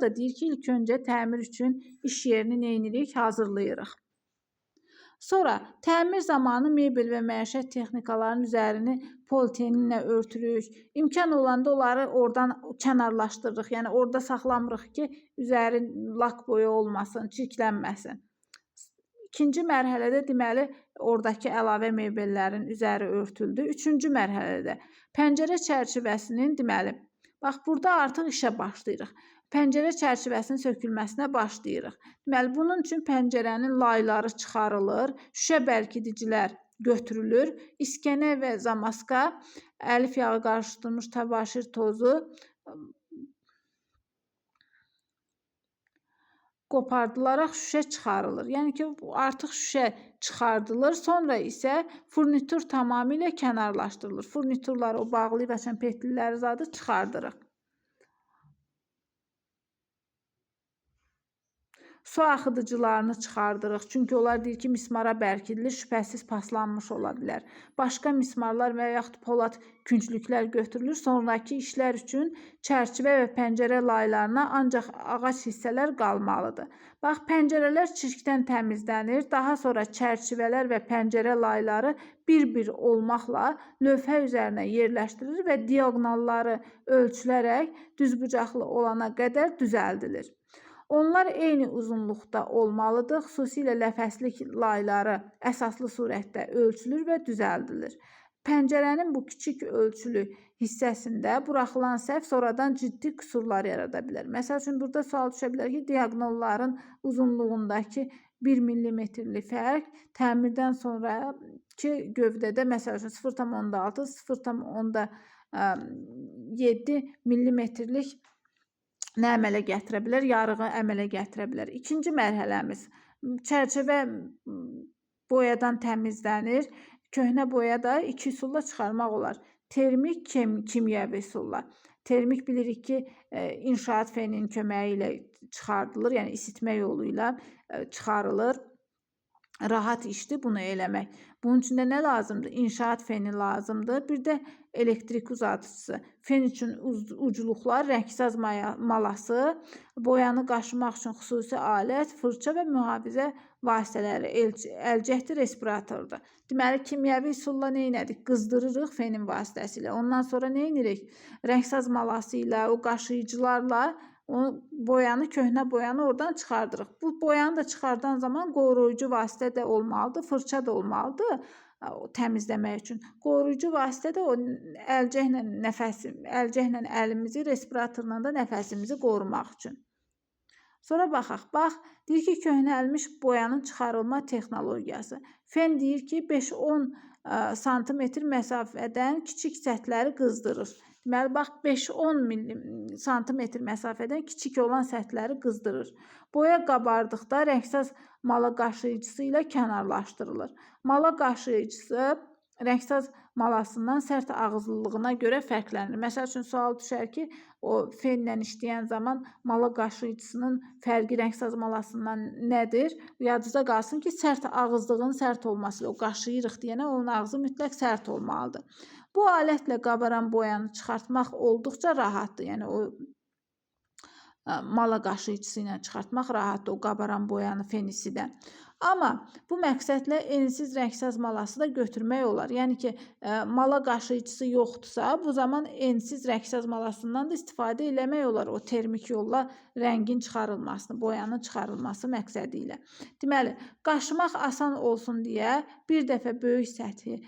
da deyir ki, ilk öncə təmir üçün iş yerini nə edirik? Hazırlayırıq. Sonra təmir zamanı mebel və məişət texnikalarının üzərini politeninlə örtürük. İmkan olanda onları oradan kənarlaşdırırıq. Yəni orada saxlamırıq ki, üzəri lak boya olmasın, çirklənməsin. İkinci mərhələdə deməli oradakı əlavə mebellərin üzəri örtüldü. Üçüncü mərhələdə pəncərə çərçivəsinin deməli bax burada artıq işə başlayırıq. Pəncərə çərçivəsinin sökülməsinə başlayırıq. Deməli, bunun üçün pəncərənin layları çıxarılır, şüşə bərkidicilər götürülür, iskənə və zamaska, əlif yağı qarışdırılmış təbaşir tozu qopardılaraq şüşə çıxarılır. Yəni ki, artıq şüşə çıxardılır, sonra isə furnitur tamamilə kənarlaşdırılır. Furniturları, o bağlayıb açan petliləri zadı çıxardırıq. Su axıdıcılarını çıxardırıq. Çünki onlar deyir ki, mismara bərkidilir, şübhəsiz paslanmış ola bilər. Başqa mismarlar və yaxud polad künclüklər götürülür. Sonraki işlər üçün çərçivə və pəncərə laylarına ancaq ağac hissələr qalmalıdır. Bax, pəncərələr çirkdən təmizlənir. Daha sonra çərçivələr və pəncərə layları bir-bir olmaqla lövhə üzərinə yerləşdirilir və diaqonalları ölçülərək düzbucaqlı olana qədər düzəldilir. Onlar eyni uzunluqda olmalıdır. Xüsusilə ləfəslik layları əsaslı surətdə ölçülür və düzəldilir. Pəncərənin bu kiçik ölçülü hissəsində buraxılan səhv sonradan ciddi qüsurlar yarada bilər. Məsəl üçün, burada sual düşə bilər ki, diaqonalların uzunluğundakı 1 mm-lik fərq təmirdən sonraki gövdədə məsəl üçün 0,6, 0,7 mm-lik nə əmələ gətirə bilər? Yarığı əmələ gətirə bilər. İkinci mərhələmiz çərçivə boyadan təmizlənir. Köhnə boya da iki üsulla çıxarmaq olar. Termik, kimyəvi üsulla. Termik bilirik ki, inşaat feninin köməyi ilə çıxardılır, yəni isitmə yolu ilə çıxarılır. Rahat işdir bunu eləmək. Bunun üçün də nə lazımdır? İnşaat feni lazımdır. Bir də elektrik uzadıcısı. Fen üçün ucluqlar, rəngsaz malası, boyanı qaşımaq üçün xüsusi alət, fırça və mühafizə vasitələri, əlcəkdir, respiratordur. Deməli, kimyəvi üsulla nə edirik? Qızdırırıq fenin vasitəsilə. Ondan sonra nə edirik? Rəngsaz malası ilə, o qaşıyıcılarla boyanı, köhnə boyanı oradan çıxardırıq. Bu boyanı da çıxardan zaman qoruyucu vasitə də olmalıdır, fırça da olmalıdır təmizləmək üçün. Qoruyucu vasitə də o əlcəklə əlimizi, respiratorla da nəfəsimizi qorumaq üçün. Sonra baxaq. Bax, deyir ki, köhnəlmiş boyanın çıxarılma texnologiyası. Fen deyir ki, 5-10 sm məsafədən kiçik səthləri qızdırır. Deməli, bax, 5-10 sm məsafədən kiçik olan səthləri qızdırır. Boya qabardıqda rəngsaz mala qaşıyıcısı ilə kənarlaşdırılır. Mala qaşıyıcısı rəngsaz malasından sərt ağızlılığına görə fərqlənir. Məsəl üçün, sual düşər ki, o fenlə işləyən zaman mala qaşıyıcısının fərqi rəngsaz malasından nədir? Yadınızda qalsın ki, sərt ağızlığın sərt olması ilə o qaşıyırıq deyənə onun ağzı mütləq sərt olmalıdır. Bu alətlə qabaran boyanı çıxartmaq olduqca rahatdır. Yəni, o mala qaşıyıcısı ilə çıxartmaq rahatdır o qabaran boyanı fenisidən. Amma bu məqsədlə ensiz rəngsaz malası da götürmək olar. Yəni ki, mala qaşıyıcısı yoxdursa, bu zaman ensiz rəngsaz malasından da istifadə eləmək olar o termik yolla rəngin çıxarılmasını, boyanın çıxarılması məqsədi ilə. Deməli, qaşımaq asan olsun deyə bir dəfə böyük səthi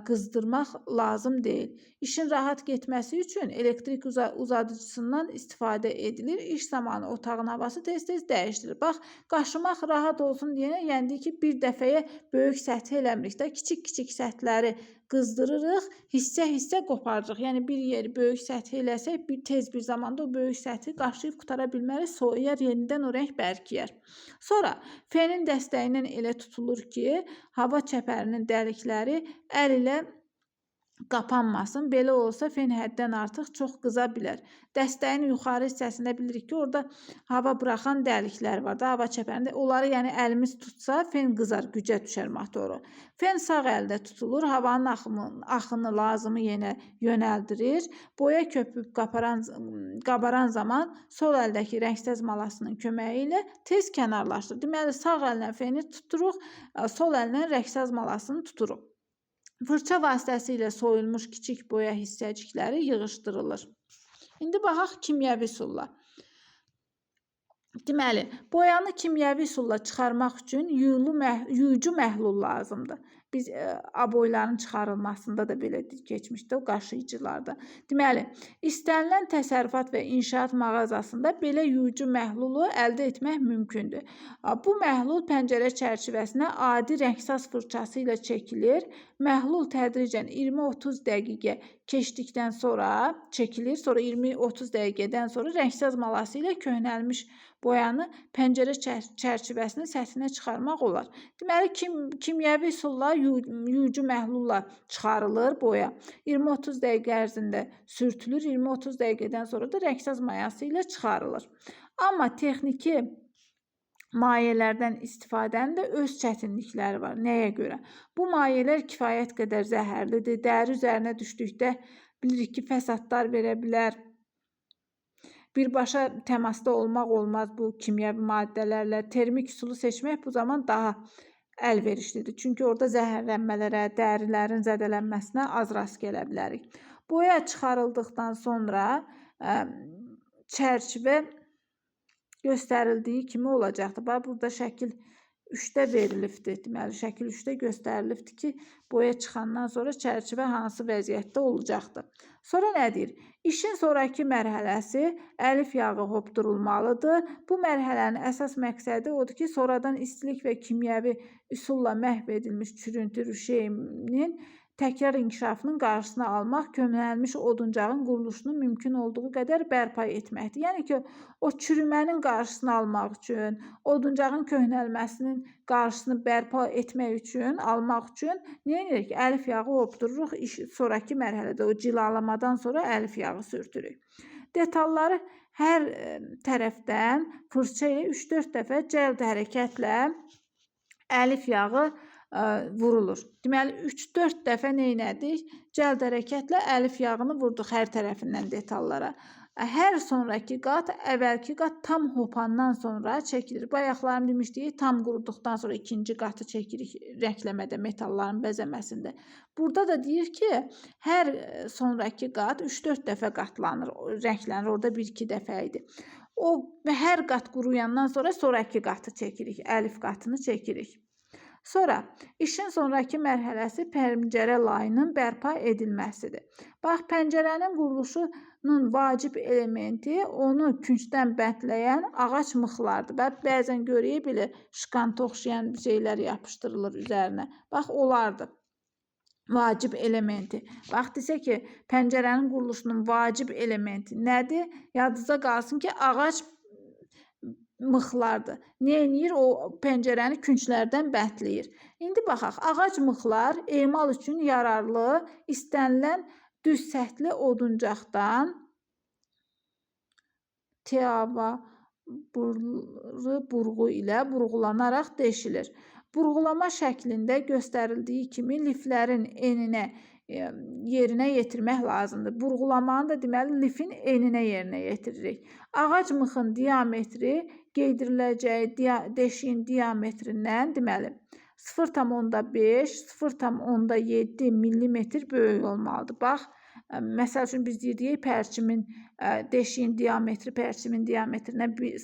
qızdırmaq lazım deyil. İşin rahat getməsi üçün elektrik uzadıcısından istifadə edilir. İş zamanı otağın havası tez-tez dəyişdirilir. Bax, qaşımaq rahat olsun deyənə, yəni ki, bir dəfəyə böyük səthi eləmirik də, kiçik-kiçik səthləri qızdırırıq, hissə-hissə qoparırıq. Yəni, bir yeri böyük səthi eləsək, tez bir zamanda o böyük səthi qaşıyıb qutara bilmərik, soyuyar, yenidən o rəng bərkiyər. Sonra, fenin dəstəyindən elə tutulur ki, hava çəpərinin dəlikləri əl ilə qapanmasın. Belə olsa fen həddən artıq çox qıza bilər. Dəstəyin yuxarı hissəsində bilirik ki, orada hava buraxan dəliklər var da, hava çəpərində. Onları yəni əlimiz tutsa fen qızar, gücə düşər motoru. Fen sağ əldə tutulur, havanın axını lazımı yenə yönəldirir. Boya köpüb qabaran zaman sol əldəki rəngsəz malasının köməyi ilə tez kənarlaşdırır. Deməli, sağ əllə feni tuturuq, sol əllə rəngsəz malasını tuturuq. Fırça vasitəsilə soyulmuş kiçik boya hissəcikləri yığışdırılır. İndi baxaq kimyəvi üsulla. Deməli, boyanı kimyəvi üsulla çıxarmaq üçün yuyucu məhlul lazımdır. Biz aboyların çıxarılmasında da belə keçmişdi, o qaşıyıcılarda. Deməli, istənilən təsərrüfat və inşaat mağazasında belə yuyucu məhlulu əldə etmək mümkündür. Bu məhlul pəncərə çərçivəsinə adi rəngsaz fırçası ilə çəkilir. Məhlul tədricən 20-30 dəqiqə keçdikdən sonra çəkilir. Sonra 20-30 dəqiqədən sonra rəngsaz malası ilə köhnəlmiş boyanı pəncərə çərçivəsinin səthinə çıxarmaq olar. Deməli, kimyəvi üsulla, yuyucu məhlulla çıxarılır boya. 20-30 dəqiqə ərzində sürtülür, 20-30 dəqiqədən sonra da rəngsaz mayası ilə çıxarılır. Amma texniki mayelərdən istifadənin də öz çətinlikləri var. Nəyə görə? Bu mayelər kifayət qədər zəhərlidir. Dəri üzərinə düşdükdə bilirik ki, fəsadlar verə bilər. Birbaşa təmasda olmaq olmaz bu kimyəvi maddələrlə. Termik üsulu seçmək bu zaman daha əlverişlidir. Çünki orada zəhərlənmələrə, dərilərin zədələnməsinə az rast gələ bilərik. Boya çıxarıldıqdan sonra çərçivə göstərildiyi kimi olacaqdır. Bax, burada şəkil 3-də verilibdir. Deməli, şəkil 3-də göstərilibdir ki, boya çıxandan sonra çərçivə hansı vəziyyətdə olacaqdır. Sonra nə deyir? İşin sonraki mərhələsi əlif yağı hopdurulmalıdır. Bu mərhələnin əsas məqsədi odur ki, sonradan istilik və kimyəvi üsulla məhv edilmiş çürüntü rüşeyinin təkrar inkişafının qarşısını almaq, köhnəlmiş oduncağın quruluşunu mümkün olduğu qədər bərpa etməkdir. Yəni ki, o çürümənin qarşısını almaq üçün, oduncağın köhnəlməsinin qarşısını bərpa etmək üçün, almaq üçün nə edirik? Əlif yağı hopdururuq, sonraki mərhələdə o cilalamadan sonra əlif yağı sürtürük. Detalları hər tərəfdən fırça ilə 3-4 dəfə cəld hərəkətlə əlif yağı vurulur. Deməli, 3-4 dəfə nə elədik? Cəld hərəkətlə əlif yağını vurduq hər tərəfindən detallara. Hər sonraki qat, əvvəlki qat tam hopandan sonra çəkilir. Bayaqlarım demişdik, tam quruduqdan sonra ikinci qatı çəkirik rəngləmədə, metalların bəzəməsində. Burada da deyir ki, hər sonraki qat 3-4 dəfə qatlanır, rənglənir. Orada 1-2 dəfə idi. O, hər qat quruyandan sonra sonraki qatı çəkirik, əlif qatını çəkirik. Sonra, işin sonraki mərhələsi pəncərə layının bərpa edilməsidir. Bax, pəncərənin quruluşunun vacib elementi onu küncdən bətləyən ağac mıxlardır. Bəzən görək belə şkanta oxşayan şeylər yapışdırılır üzərinə. Bax, onlardır. Vacib elementi. Bax, desə ki, pəncərənin quruluşunun vacib elementi nədir? Yadınızda qalsın ki, ağac mıxlardır. Nə edir? O pəncərəni künclərdən bətləyir. İndi baxaq, ağac mıxlar emal üçün yararlı, istənilən düz səthli oduncaqdan teava burğu ilə burğulanaraq deşilir. Burğulama şəklində göstərildiyi kimi liflərin eninə yerinə yetirmək lazımdır. Burğulamanı da deməli lifin eninə yerinə yetiririk. Ağac mıxın diametri qeydiriləcəyi deşiyin diametrindən deməli 0,5, 0,7 millimetr böyük olmalıdır. Bax, məsəl üçün biz deyirik pərçimin deşiyin diametri pərçimin diametrindən 0,1,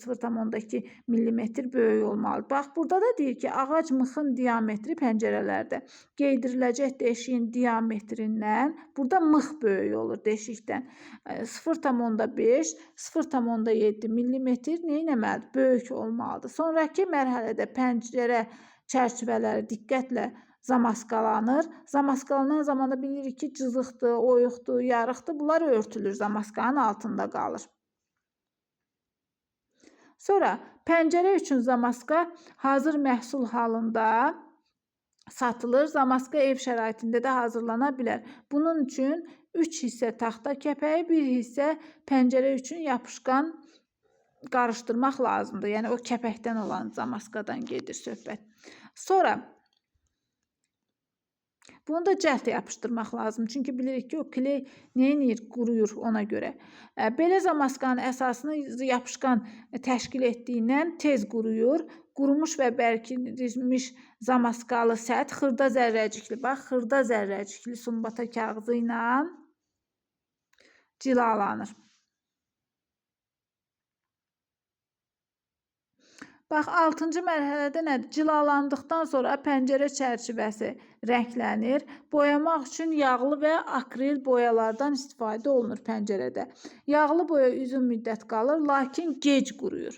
0,2 millimetr böyük olmalıdır. Bax, burada da deyir ki, ağac mıxın diametri pəncərələrdə qeydiriləcək deşiyin diametrindən, burada mıx böyük olur deşikdən. 0,5, 0,7 millimetr neynəməlidir? Böyük olmalıdır. Sonraki mərhələdə pəncərə çərçivələri diqqətlə zamaskalanır. Zamaskalanan zamanda bilirik ki, cızıqdır, oyuqdur, yarıqdır. Bunlar örtülür, zamaskanın altında qalır. Sonra pəncərə üçün zamaska hazır məhsul halında satılır. Zamaska ev şəraitində də hazırlana bilər. Bunun üçün 3 hissə taxta kəpəyi, 1 hissə pəncərə üçün yapışqan qarışdırmaq lazımdır. Yəni o kəpəkdən olan zamaskadan gedir söhbət. Sonra bunu da cəld yapışdırmaq lazım. Çünki bilirik ki, o kley neyinir? Quruyur ona görə. Belə zamaskanın əsasını yapışqan təşkil etdiyindən tez quruyur. Qurumuş və bərkidilmiş zamaskalı səth xırda zərrəcikli, bax, xırda zərrəcikli sumbata kağızı ilə cilalanır. Bax, 6-cı mərhələdə nədir? Cilalandıqdan sonra pəncərə çərçivəsi rənglənir. Boyamaq üçün yağlı və akril boyalardan istifadə olunur pəncərədə. Yağlı boya uzun müddət qalır, lakin gec quruyur.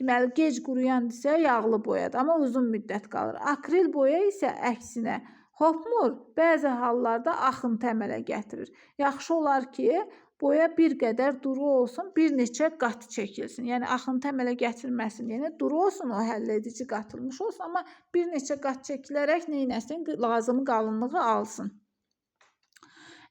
Deməli, gec quruyan isə yağlı boyadır, amma uzun müddət qalır. Akril boya isə əksinə hopmur, bəzi hallarda axıntı əmələ gətirir. Yaxşı olar ki, boya bir qədər duru olsun, bir neçə qat çəkilsin. Yəni, axıntı əmələ gətirməsin. Yəni, duru olsun, o həlledici qatılmış olsun, amma bir neçə qat çəkilərək neynəsin? Lazımı qalınlığı alsın.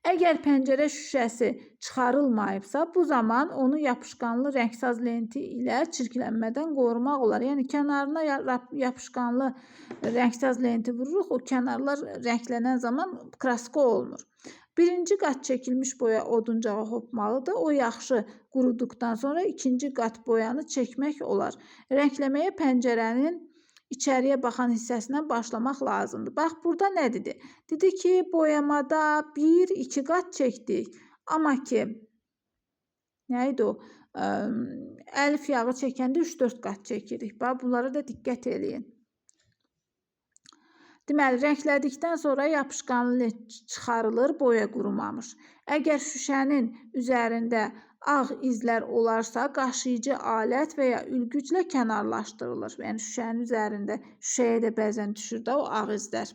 Əgər pəncərə şüşəsi çıxarılmayıbsa, bu zaman onu yapışqanlı rəngsaz lenti ilə çirklənmədən qorumaq olar. Yəni, kənarına yapışqanlı rəngsaz lenti vururuq, o kənarlar rənglənən zaman kraska olmur. Birinci qat çəkilmiş boya oduncağa hopmalıdır. O yaxşı quruduqdan sonra ikinci qat boyanı çəkmək olar. Rəngləməyə pəncərənin içəriyə baxan hissəsindən başlamaq lazımdır. Bax, burada nə dedi? Dedi ki, boyamada 1-2 qat çəkdik. Amma ki, nə idi o? Əlif yağı çəkəndə 3-4 qat çəkirik. Bax, bunlara da diqqət eləyin. Deməli, rənglədikdən sonra yapışqanlı lent çıxarılır, boya qurumamış. Əgər şüşənin üzərində ağ izlər olarsa, qaşıyıcı alət və ya ülgüclə kənarlaşdırılır. Yəni, şüşənin üzərində, şüşəyə də bəzən düşür də o ağ izlər.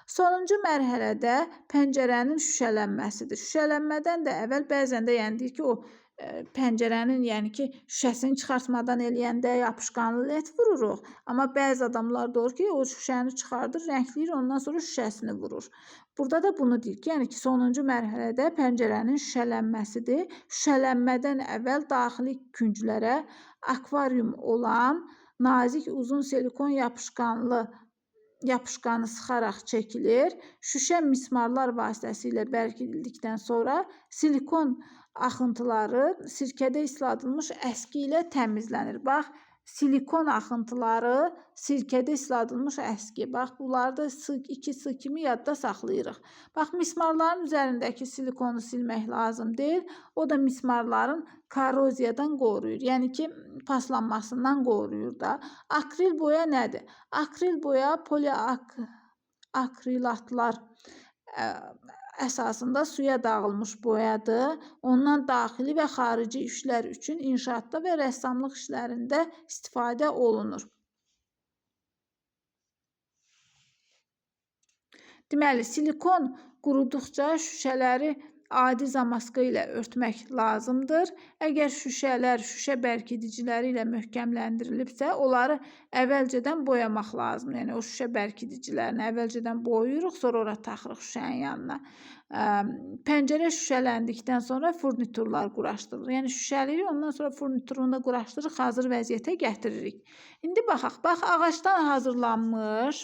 Sonuncu mərhələdə pəncərənin şüşələnməsidir. Şüşələnmədən də əvvəl bəzən də yəni deyir ki, o pəncərənin, yəni ki, şüşəsini çıxartmadan eləyəndə yapışqanlı lent vururuq. Amma bəzi adamlar da olur ki, o şüşəni çıxardır, rəngləyir, ondan sonra şüşəsini vurur. Burada da bunu deyir ki, yəni ki, sonuncu mərhələdə pəncərənin şüşələnməsidir. Şüşələnmədən əvvəl daxili künclərə akvarium olan nazik uzun silikon yapışqanı sıxaraq çəkilir. Şüşə mismarlar vasitəsilə bərkidildikdən sonra silikon axıntıları sirkədə isladılmış əski ilə təmizlənir. Bax, silikon axıntıları sirkədə isladılmış əski. Bax, bunları da S2 kimi yadda saxlayırıq. Bax, mismarların üzərindəki silikonu silmək lazım deyil. O da mismarların koroziyadan qoruyur. Yəni ki, paslanmasından qoruyur da. Akril boya nədir? Akril boya poliakrilatlar əsasında suya dağılmış boyadır. Ondan daxili və xarici işlər üçün inşaatda və rəssamlıq işlərində istifadə olunur. Deməli, silikon quruduqca şüşələri adi zamaska ilə örtmək lazımdır. Əgər şüşələr şüşə bərkidiciləri ilə möhkəmləndirilibsə, onları əvvəlcədən boyamaq lazımdır. Yəni, o şüşə bərkidicilərini əvvəlcədən boyuyuruq, sonra ora taxırıq şüşənin yanına. Pəncərə şüşələndikdən sonra furniturlar quraşdırılır. Yəni, şüşəlirik, ondan sonra furniturunu da quraşdırırıq, hazır vəziyyətə gətiririk. İndi baxaq, bax, ağacdan hazırlanmış,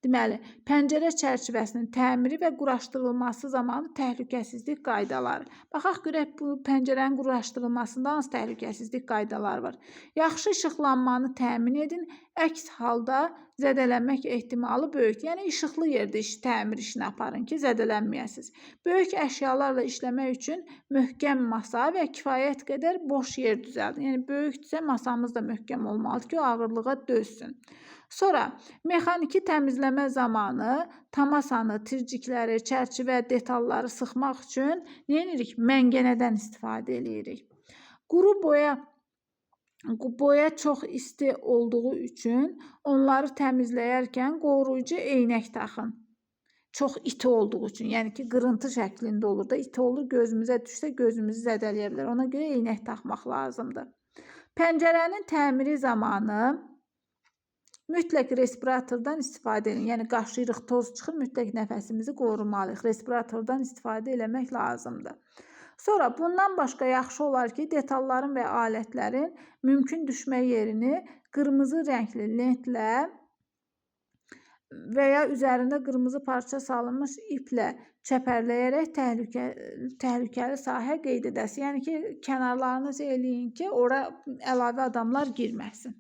deməli, pəncərə çərçivəsinin təmiri və quraşdırılması zamanı təhlükəsizlik qaydaları. Baxaq görək, bu pəncərənin quraşdırılmasında hansı təhlükəsizlik qaydaları var. Yaxşı işıqlanmanı təmin edin, əks halda zədələnmək ehtimalı böyükdür. Yəni, işıqlı yerdə təmir işini aparın ki, zədələnməyəsiniz. Böyük əşyalarla işləmək üçün möhkəm masa və kifayət qədər boş yer düzəldin. Yəni, böyükdürsə masamız da möhkəm olmalıdır ki, o ağırlığa dözsün. Sonra, mexaniki təmizləmə zamanı tamasanı, tircikləri, çərçivə detalları sıxmaq üçün nə edirik? Məngənədən istifadə edirik. Quru boya çox isti olduğu üçün onları təmizləyərkən qoruyucu eynək taxın. Çox iti olduğu üçün, yəni ki, qırıntı şəklində olur da, iti olur, gözümüzə düşsə gözümüzü zədələyə bilər. Ona görə eynək taxmaq lazımdır. Pəncərənin təmiri zamanı Mütləq respiratordan istifadə edin. Yəni qaşıyırıq, toz çıxır, mütləq nəfəsimizi qorumalıyıq. Respiratordan istifadə eləmək lazımdır. Sonra bundan başqa yaxşı olar ki, detalların və alətlərin mümkün düşmə yerini qırmızı rəngli lentlə və ya üzərində qırmızı parça salınmış iplə çəpərləyərək təhlükəli sahə qeyd edəsiniz. Yəni ki, kənarlarınızı eləyin ki, ora əlavə adamlar girməsin.